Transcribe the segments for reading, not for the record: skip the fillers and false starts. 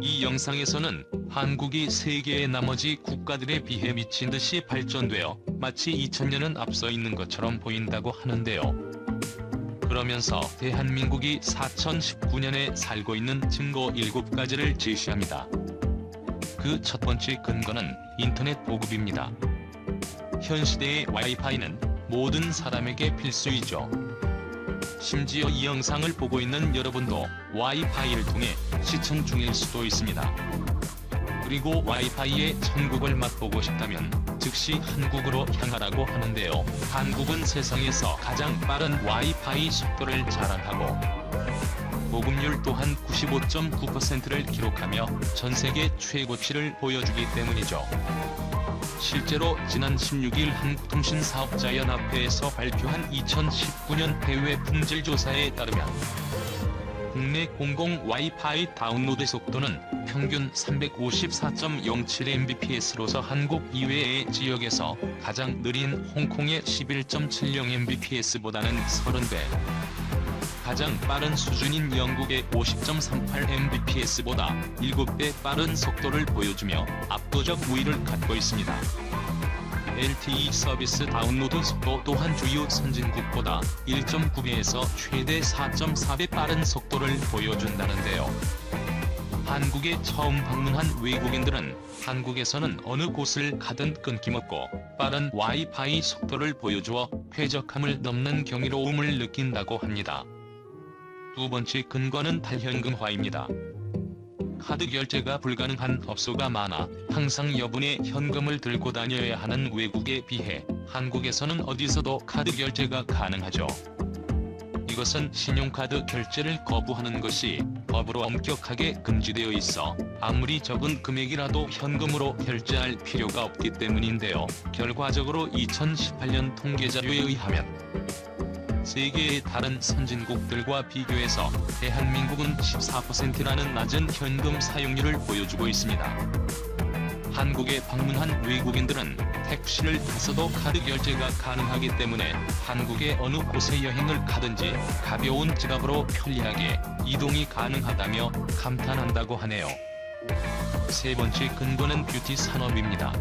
이 영상에서는 한국이 세계의 나머지 국가들에 비해 미친 듯이 발전되어 마치 2000년은 앞서 있는 것처럼 보인다고 하는데요. 그러면서 대한민국이 2019년에 살고 있는 증거 7가지를 제시합니다. 그 첫 번째 근거는 인터넷 보급입니다. 현 시대의 와이파이는 모든 사람에게 필수이죠. 심지어 이 영상을 보고 있는 여러분도 와이파이를 통해 시청 중일 수도 있습니다. 그리고 와이파이의 천국을 맛보고 싶다면 즉시 한국으로 향하라고 하는데요. 한국은 세상에서 가장 빠른 와이파이 속도를 자랑하고 보급률 또한 95.9%를 기록하며 전세계 최고치를 보여주기 때문이죠. 실제로 지난 16일 한국통신사업자연합회에서 발표한 2019년 해외 품질조사에 따르면 국내 공공 와이파이 다운로드 속도는 평균 354.07mbps로서 한국 이외의 지역에서 가장 느린 홍콩의 11.70mbps보다는 30배, 가장 빠른 수준인 영국의 50.38mbps보다 7배 빠른 속도를 보여주며 압도적 우위를 갖고 있습니다. LTE 서비스 다운로드 속도 또한 주요 선진국보다 1.9배에서 최대 4.4배 빠른 속도를 보여준다는데요. 한국에 처음 방문한 외국인들은 한국에서는 어느 곳을 가든 끊김없고 빠른 와이파이 속도를 보여주어 쾌적함을 넘는 경이로움을 느낀다고 합니다. 두 번째 근거는 탈현금화입니다. 카드 결제가 불가능한 업소가 많아 항상 여분의 현금을 들고 다녀야 하는 외국에 비해 한국에서는 어디서도 카드 결제가 가능하죠. 이것은 신용카드 결제를 거부하는 것이 법으로 엄격하게 금지되어 있어 아무리 적은 금액이라도 현금으로 결제할 필요가 없기 때문인데요. 결과적으로 2018년 통계자료에 의하면 세계의 다른 선진국들과 비교해서 대한민국은 14%라는 낮은 현금 사용률을 보여주고 있습니다. 한국에 방문한 외국인들은 택시를 타서도 카드 결제가 가능하기 때문에 한국의 어느 곳에 여행을 가든지 가벼운 지갑으로 편리하게 이동이 가능하다며 감탄한다고 하네요. 세 번째 근거는 뷰티 산업입니다.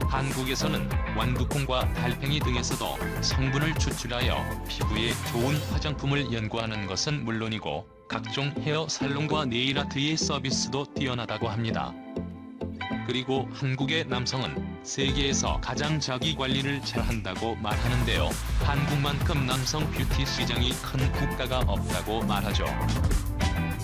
한국에서는 완두콩과 달팽이 등에서도 성분을 추출하여 피부에 좋은 화장품을 연구하는 것은 물론이고 각종 헤어 살롱과 네일아트의 서비스도 뛰어나다고 합니다. 그리고 한국의 남성은 세계에서 가장 자기관리를 잘한다고 말하는데요. 한국만큼 남성 뷰티 시장이 큰 국가가 없다고 말하죠.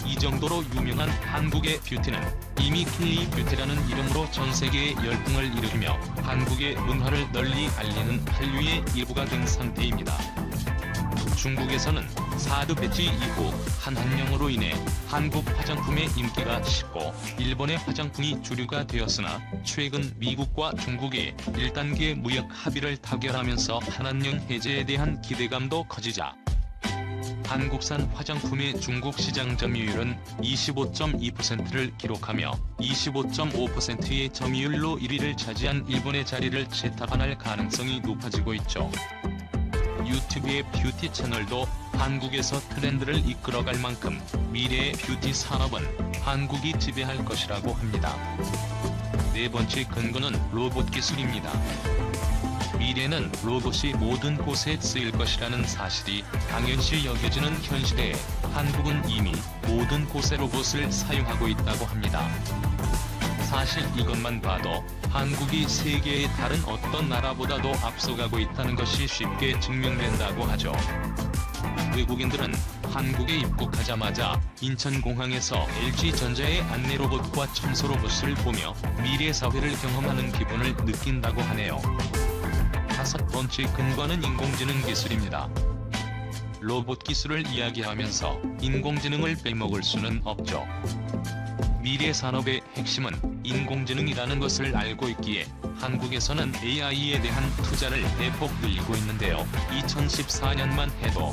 이 정도로 유명한 한국의 뷰티는 이미 킬리 뷰티라는 이름으로 전세계에 열풍을 일으키며 한국의 문화를 널리 알리는 한류의 일부가 된 상태입니다. 중국에서는 사드 배치 이후 한한령으로 인해 한국 화장품의 인기가 식고 일본의 화장품이 주류가 되었으나 최근 미국과 중국이 1단계 무역 합의를 타결하면서 한한령 해제에 대한 기대감도 커지자 한국산 화장품의 중국 시장 점유율은 25.2%를 기록하며 25.5%의 점유율로 1위를 차지한 일본의 자리를 재타반할 가능성이 높아지고 있죠. 유튜브의 뷰티 채널도 한국에서 트렌드를 이끌어갈 만큼 미래의 뷰티 산업은 한국이 지배할 것이라고 합니다. 네 번째 근거는 로봇 기술입니다. 미래는 로봇이 모든 곳에 쓰일 것이라는 사실이 당연시 여겨지는 현 시대에 한국은 이미 모든 곳에 로봇을 사용하고 있다고 합니다. 사실 이것만 봐도 한국이 세계의 다른 어떤 나라보다도 앞서가고 있다는 것이 쉽게 증명된다고 하죠. 외국인들은 한국에 입국하자마자 인천공항에서 LG전자의 안내로봇과 청소로봇을 보며 미래 사회를 경험하는 기분을 느낀다고 하네요. 다섯 번째 근거는 인공지능 기술입니다. 로봇 기술을 이야기하면서 인공지능을 빼먹을 수는 없죠. 미래 산업의 핵심은 인공지능이라는 것을 알고 있기에 한국에서는 AI에 대한 투자를 대폭 늘리고 있는데요. 2014년만 해도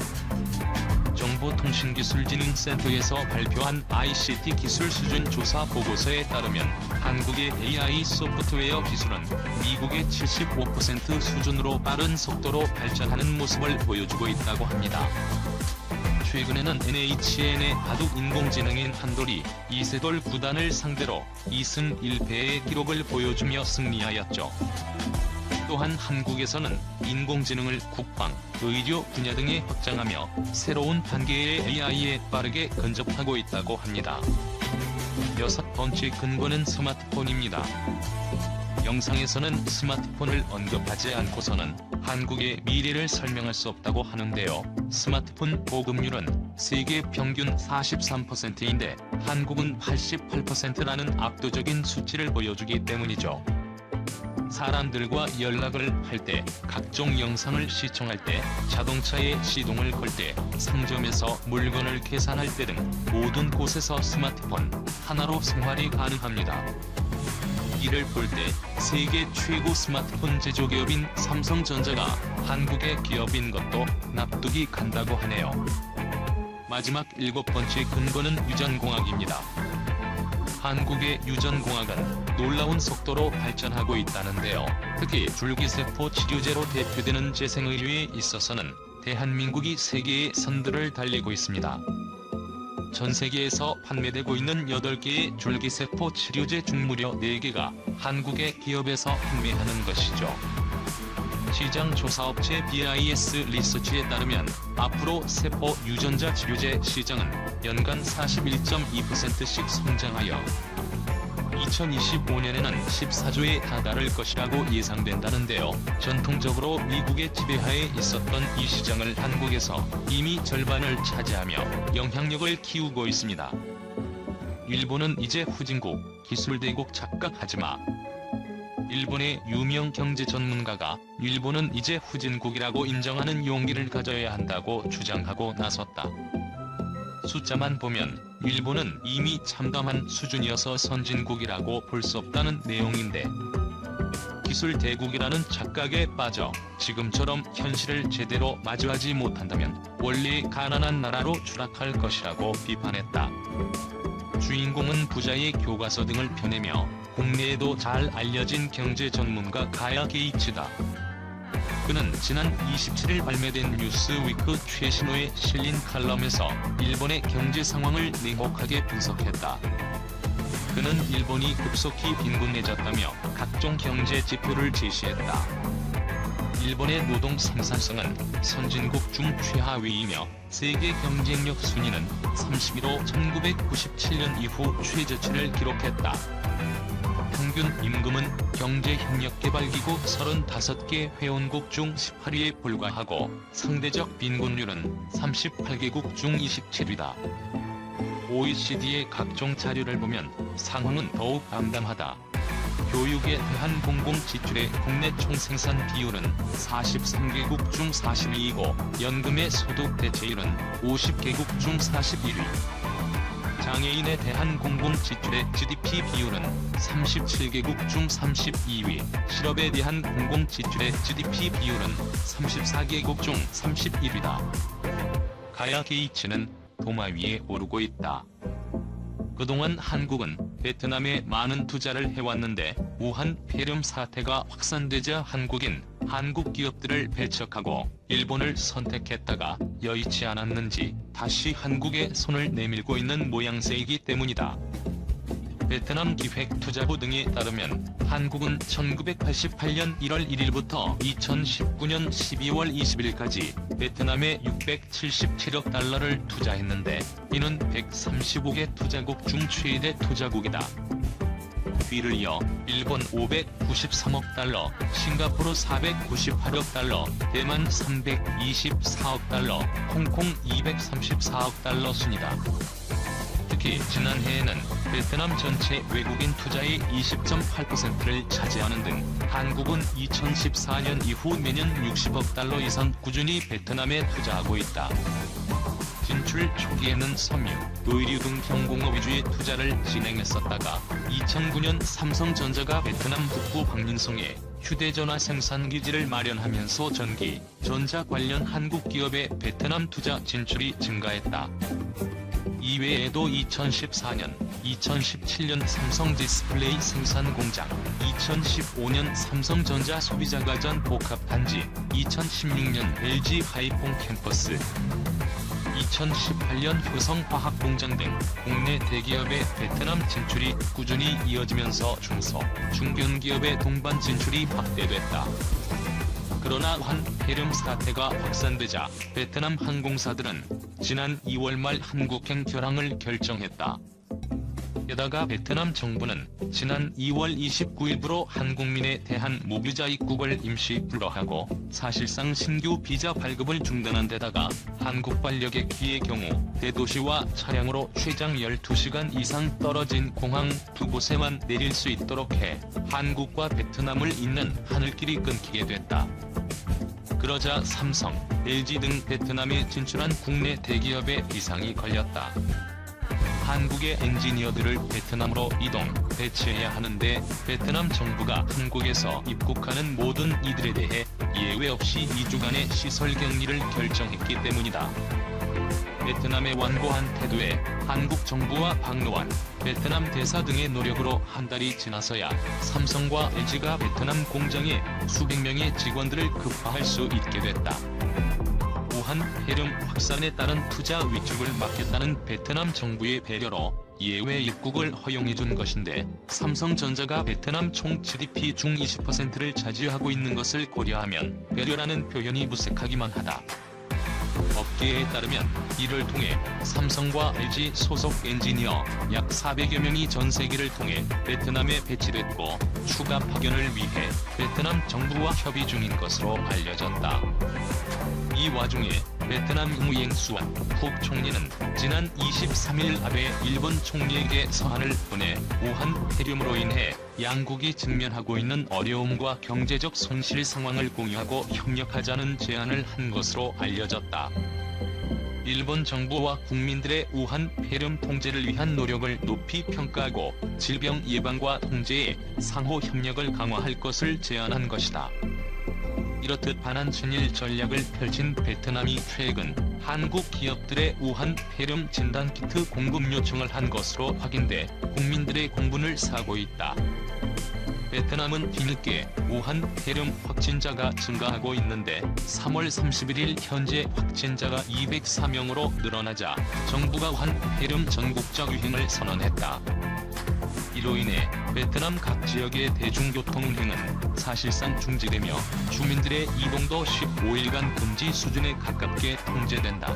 정보통신기술진흥센터에서 발표한 ICT 기술 수준 조사 보고서에 따르면 한국의 AI 소프트웨어 기술은 미국의 75% 수준으로 빠른 속도로 발전하는 모습을 보여주고 있다고 합니다. 최근에는 NHN의 바둑 인공지능인 한돌이 이세돌 구단을 상대로 2승 1패의 기록을 보여주며 승리하였죠. 또한 한국에서는 인공지능을 국방, 의료 분야 등에 확장하며 새로운 단계의 AI에 빠르게 근접하고 있다고 합니다. 6번째 근거는 스마트폰입니다. 영상에서는 스마트폰을 언급하지 않고서는 한국의 미래를 설명할 수 없다고 하는데요. 스마트폰 보급률은 세계 평균 43%인데 한국은 88%라는 압도적인 수치를 보여주기 때문이죠. 사람들과 연락을 할 때, 각종 영상을 시청할 때, 자동차에 시동을 걸 때, 상점에서 물건을 계산할 때 등 모든 곳에서 스마트폰 하나로 생활이 가능합니다. 이를 볼 때 세계 최고 스마트폰 제조기업인 삼성전자가 한국의 기업인 것도 납득이 간다고 하네요. 마지막 7번째 근거는 유전공학입니다. 한국의 유전공학은 놀라운 속도로 발전하고 있다는데요. 특히 줄기세포 치료제로 대표되는 재생의료에 있어서는 대한민국이 세계의 선두를 달리고 있습니다. 전 세계에서 판매되고 있는 8개의 줄기세포 치료제 중 무려 4개가 한국의 기업에서 판매하는 것이죠. 시장 조사업체 BIS 리서치에 따르면 앞으로 세포 유전자 치료제 시장은 연간 41.2%씩 성장하여 2025년에는 14조에 다다를 것이라고 예상된다는데요. 전통적으로 미국의 지배하에 있었던 이 시장을 한국에서 이미 절반을 차지하며 영향력을 키우고 있습니다. 일본은 이제 후진국, 기술대국 착각하지마. 일본의 유명 경제 전문가가 일본은 이제 후진국이라고 인정하는 용기를 가져야 한다고 주장하고 나섰다. 숫자만 보면 일본은 이미 참담한 수준이어서 선진국이라고 볼 수 없다는 내용인데, 기술 대국이라는 착각에 빠져 지금처럼 현실을 제대로 마주하지 못한다면 원래 가난한 나라로 추락할 것이라고 비판했다. 주인공은 부자의 교과서 등을 펴내며 국내에도 잘 알려진 경제 전문가 가야 게이츠다. 그는 지난 27일 발매된 뉴스위크 최신호에 실린 칼럼에서 일본의 경제 상황을 냉혹하게 분석했다. 그는 일본이 급속히 빈곤해졌다며 각종 경제 지표를 제시했다. 일본의 노동 생산성은 선진국 중 최하위이며 세계 경쟁력 순위는 31호 1997년 이후 최저치를 기록했다. 평균 임금은 경제협력개발기구 35개 회원국 중 18위에 불과하고 상대적 빈곤율은 38개국 중 27위다. OECD의 각종 자료를 보면 상황은 더욱 암담하다. 교육에 대한 공공지출의 국내 총생산 비율은 43개국 중 42위이고 연금의 소득 대체율은 50개국 중 41위. 장애인에 대한 공공지출의 GDP 비율은 37개국 중 32위, 실업에 대한 공공지출의 GDP 비율은 34개국 중 31위다. 가야 게이츠는 도마 위에 오르고 있다. 그동안 한국은 베트남에 많은 투자를 해왔는데 우한 폐렴 사태가 확산되자 한국 기업들을 배척하고 일본을 선택했다가 여의치 않았는지 다시 한국에 손을 내밀고 있는 모양새이기 때문이다. 베트남 기획투자부 등에 따르면 한국은 1988년 1월 1일부터 2019년 12월 20일까지 베트남에 677억 달러를 투자했는데 이는 135개 투자국 중 최대 투자국이다. 뒤를 이어 일본 593억 달러, 싱가포르 498억 달러, 대만 324억 달러, 홍콩 234억 달러 순이다. 특히 지난해에는 베트남 전체 외국인 투자의 20.8%를 차지하는 등 한국은 2014년 이후 매년 60억 달러 이상 꾸준히 베트남에 투자하고 있다. 진출 초기에는 섬유, 의류 등 경공업 위주의 투자를 진행했었다가 2009년 삼성전자가 베트남 북부 박민성에 휴대전화 생산기지를 마련하면서 전기, 전자 관련 한국 기업의 베트남 투자 진출이 증가했다. 이외에도 2014년, 2017년 삼성 디스플레이 생산 공장, 2015년 삼성전자 소비자가전 복합단지, 2016년 LG 하이퐁 캠퍼스, 2018년 효성화학공장 등 국내 대기업의 베트남 진출이 꾸준히 이어지면서 중소, 중견기업의 동반 진출이 확대됐다. 그러나 환폐렴 사태가 확산되자 베트남 항공사들은 지난 2월 말 한국행 결항을 결정했다. 게다가 베트남 정부는 지난 2월 29일부로 한국민에 대한 무비자 입국을 임시 불허하고 사실상 신규 비자 발급을 중단한 데다가 한국발 여객기의 경우 대도시와 차량으로 최장 12시간 이상 떨어진 공항 2곳에만 내릴 수 있도록 해 한국과 베트남을 잇는 하늘길이 끊기게 됐다. 그러자 삼성, LG 등 베트남에 진출한 국내 대기업에 비상이 걸렸다. 한국의 엔지니어들을 베트남으로 이동, 배치해야 하는데 베트남 정부가 한국에서 입국하는 모든 이들에 대해 예외 없이 2주간의 시설 격리를 결정했기 때문이다. 베트남의 완고한 태도에 한국 정부와 박노한 베트남 대사 등의 노력으로 한 달이 지나서야 삼성과 LG가 베트남 공장에 수백 명의 직원들을 급파할 수 있게 됐다. 우한폐렴 확산에 따른 투자 위축을 막겠다는 베트남 정부의 배려로 예외 입국을 허용해준 것인데 삼성전자가 베트남 총 GDP 중 20%를 차지하고 있는 것을 고려하면 배려라는 표현이 무색하기만 하다. 업계에 따르면 이를 통해 삼성과 LG 소속 엔지니어 약 400여 명이 전 세계를 통해 베트남에 배치됐고 추가 파견을 위해 베트남 정부와 협의 중인 것으로 알려졌다. 이 와중에 베트남 우잉수안副총리는 지난 23일 아베 일본 총리에게 서한을 보내 우한폐렴으로 인해 양국이 직면하고 있는 어려움과 경제적 손실 상황을 공유하고 협력하자는 제안을 한 것으로 알려졌다. 일본 정부와 국민들의 우한폐렴 통제를 위한 노력을 높이 평가하고 질병 예방과 통제에 상호 협력을 강화할 것을 제안한 것이다. 이렇듯 반한친일 전략을 펼친 베트남이 최근 한국 기업들의 우한폐렴 진단키트 공급 요청을 한 것으로 확인돼 국민들의 공분을 사고 있다. 베트남은 뒤늦게 우한폐렴 확진자가 증가하고 있는데 3월 31일 현재 확진자가 204명으로 늘어나자 정부가 우한폐렴 전국적 유행을 선언했다. 이로 인해 베트남 각 지역의 대중교통 운행은 사실상 중지되며 주민들의 이동도 15일간 금지 수준에 가깝게 통제된다.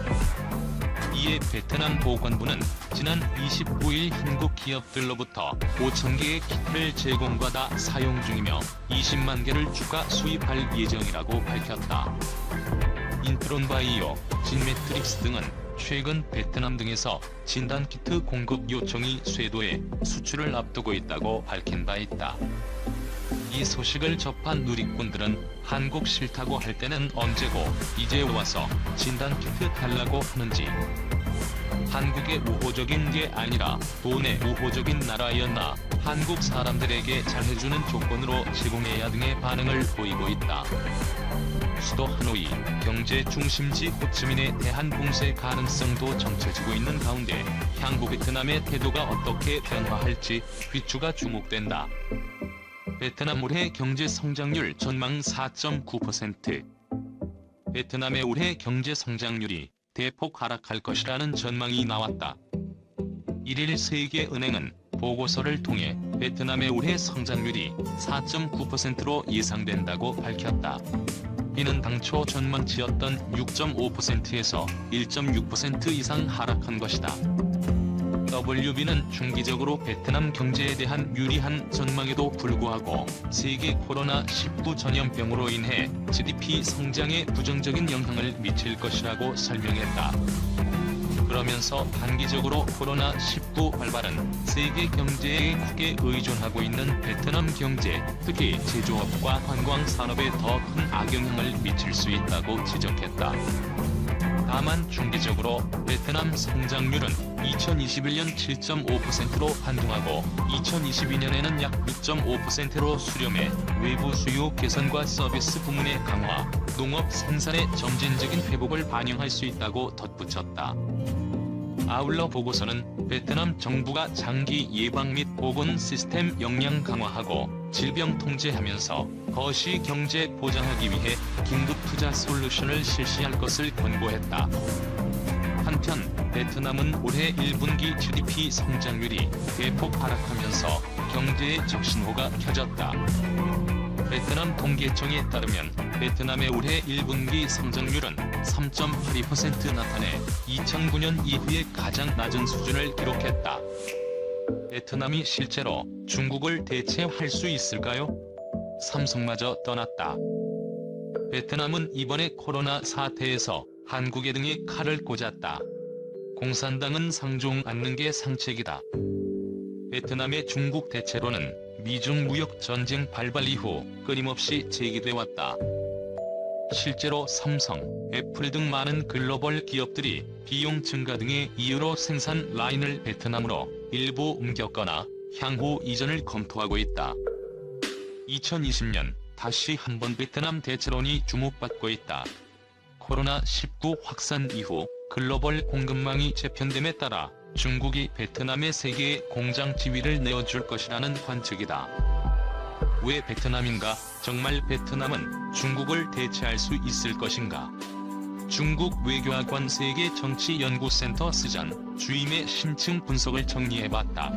이에 베트남 보건부는 지난 29일 한국 기업들로부터 5,000개의 키트를 제공받아 사용 중이며 20만 개를 추가 수입할 예정이라고 밝혔다. 인트론바이오, 진매트릭스 등은 최근 베트남 등에서 진단키트 공급 요청이 쇄도해 수출을 앞두고 있다고 밝힌 바 있다. 이 소식을 접한 누리꾼들은 한국 싫다고 할 때는 언제고 이제 와서 진단키트 달라고 하는지, 한국의 우호적인 게 아니라 돈의 우호적인 나라였나, 한국 사람들에게 잘해주는 조건으로 제공해야 등의 반응을 보이고 있다. 수도 하노이, 경제 중심지 호치민에 대한 봉쇄 가능성도 점쳐지고 있는 가운데 향후 베트남의 태도가 어떻게 변화할지 귀추가 주목된다. 베트남 올해 경제 성장률 전망 4.9%. 베트남의 올해 경제 성장률이 대폭 하락할 것이라는 전망이 나왔다. 1일 세계은행은 보고서를 통해 베트남의 올해 성장률이 4.9%로 예상된다고 밝혔다. 이는 당초 전망치였던 6.5%에서 1.6% 이상 하락한 것이다. WB는 중기적으로 베트남 경제에 대한 유리한 전망에도 불구하고 세계 코로나19 전염병으로 인해 GDP 성장에 부정적인 영향을 미칠 것이라고 설명했다. 그러면서 단기적으로 코로나19 발발은 세계 경제에 크게 의존하고 있는 베트남 경제, 특히 제조업과 관광 산업에 더 큰 악영향을 미칠 수 있다고 지적했다. 다만 중기적으로 베트남 성장률은 2021년 7.5%로 반등하고 2022년에는 약 6.5%로 수렴해 외부 수요 개선과 서비스 부문의 강화, 농업 생산의 점진적인 회복을 반영할 수 있다고 덧붙였다. 아울러 보고서는 베트남 정부가 장기 예방 및 보건 시스템 역량 강화하고 질병 통제하면서 거시 경제 보장하기 위해 긴급 투자 솔루션을 실시할 것을 권고했다. 한편 베트남은 올해 1분기 GDP 성장률이 대폭 하락하면서 경제의 적신호가 켜졌다. 베트남 통계청에 따르면 베트남의 올해 1분기 성장률은 3.82% 나타내 2009년 이후에 가장 낮은 수준을 기록했다. 베트남이 실제로 중국을 대체할 수 있을까요? 삼성마저 떠났다. 베트남은 이번에 코로나 사태에서 한국에 등에 칼을 꽂았다. 공산당은 상종 않는 게 상책이다. 베트남의 중국 대체로는 미중 무역 전쟁 발발 이후 끊임없이 제기돼 왔다. 실제로 삼성, 애플 등 많은 글로벌 기업들이 비용 증가 등의 이유로 생산 라인을 베트남으로 일부 옮겼거나 향후 이전을 검토하고 있다. 2020년 다시 한번 베트남 대체론이 주목받고 있다. 코로나19 확산 이후 글로벌 공급망이 재편됨에 따라 중국이 베트남에 세계의 공장 지위를 내어줄 것이라는 관측이다. 왜 베트남인가? 정말 베트남은 중국을 대체할 수 있을 것인가? 중국 외교학원 세계정치연구센터 스잔 주임의 심층 분석을 정리해봤다.